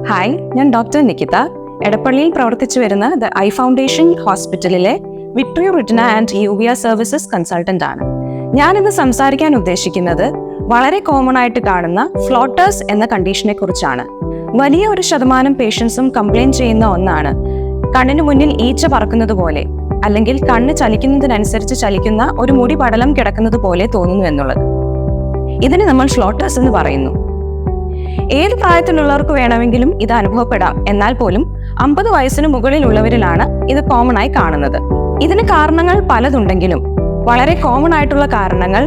Hi, ഞാൻ doctor Nikita. എടപ്പള്ളിയിൽ പ്രവർത്തിച്ചു വരുന്ന ദ ഐ ഫൗണ്ടേഷൻ ഹോസ്പിറ്റലിലെ vitreo retina and uvea services consultant ആണ്. ഞാനിന്ന് സംസാരിക്കാൻ ഉദ്ദേശിക്കുന്നത് വളരെ കോമൺ ആയിട്ട് കാണുന്ന ഫ്ലോട്ടേഴ്സ് എന്ന കണ്ടീഷനെ കുറിച്ചാണ്. വലിയ ഒരു ശതമാനം പേഷ്യൻസും കംപ്ലൈന്റ് ചെയ്യുന്ന ഒന്നാണ് കണ്ണിന് മുന്നിൽ ഈച്ച പറക്കുന്നത് പോലെ, അല്ലെങ്കിൽ കണ്ണ് ചലിക്കുന്നതിനനുസരിച്ച് ചലിക്കുന്ന ഒരു മുടി പടലം കിടക്കുന്നത് പോലെ തോന്നുന്നു എന്നുള്ളത്. ഇതിന് നമ്മൾ ഫ്ലോട്ടേഴ്സ് എന്ന് പറയുന്നു. ഏത് പ്രായത്തിലുള്ളവർക്ക് വേണമെങ്കിലും ഇത് അനുഭവപ്പെടാം. എന്നാൽ പോലും 50 വയസ്സിന് മുകളിലുള്ളവരിലാണ് ഇത് കോമൺ ആയി കാണുന്നത്. ഇതിന് കാരണങ്ങൾ പലതുണ്ടെങ്കിലും വളരെ കോമൺ ആയിട്ടുള്ള കാരണങ്ങൾ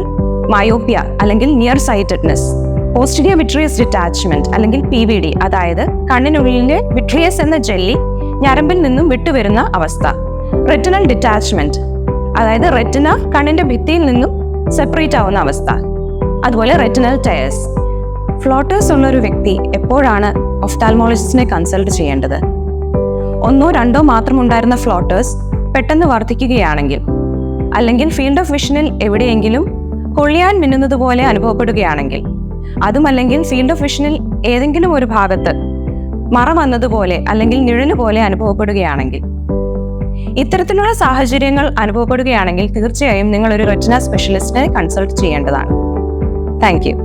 മയോപ്പിയ അല്ലെങ്കിൽ near sightedness, posterior vitreous detachment അല്ലെങ്കിൽ PVD, അതായത് കണ്ണിനുള്ളിലെ വിട്രിയസ് എന്ന ജെല്ലി ഞരമ്പിൽ നിന്നും വിട്ടുവരുന്ന അവസ്ഥ, റെറ്റിനൽ ഡിറ്റാച്ച്മെന്റ്, അതായത് റെറ്റിന കണ്ണിന്റെ ഭിത്തിയിൽ നിന്നും സെപ്പറേറ്റ് ആവുന്ന അവസ്ഥ, അതുപോലെ റെറ്റിനൽ ടയേഴ്സ്. ഫ്ലോട്ടേഴ്സ് ഉള്ള ഒരു വ്യക്തി എപ്പോഴാണ് ഒഫ്താൽമോളജിസ്റ്റിനെ കൺസൾട്ട് ചെയ്യേണ്ടത്? 1 or 2 മാത്രം ഉണ്ടായിരുന്ന ഫ്ലോട്ടേഴ്സ് പെട്ടെന്ന് വർദ്ധിക്കുകയാണെങ്കിൽ, അല്ലെങ്കിൽ ഫീൽഡ് ഓഫ് വിഷനിൽ എവിടെയെങ്കിലും കൊള്ളിയാൻ മിന്നുന്നത് പോലെ അനുഭവപ്പെടുകയാണെങ്കിൽ, അതുമല്ലെങ്കിൽ ഫീൽഡ് ഓഫ് വിഷനിൽ ഏതെങ്കിലും ഒരു ഭാഗത്ത് മറ വന്നതുപോലെ അല്ലെങ്കിൽ നിഴല് പോലെ അനുഭവപ്പെടുകയാണെങ്കിൽ, ഇത്തരത്തിലുള്ള സാഹചര്യങ്ങൾ അനുഭവപ്പെടുകയാണെങ്കിൽ തീർച്ചയായും നിങ്ങൾ ഒരു റെറ്റിന സ്പെഷ്യലിസ്റ്റിനെ കൺസൾട്ട് ചെയ്യേണ്ടതാണ്. Thank you.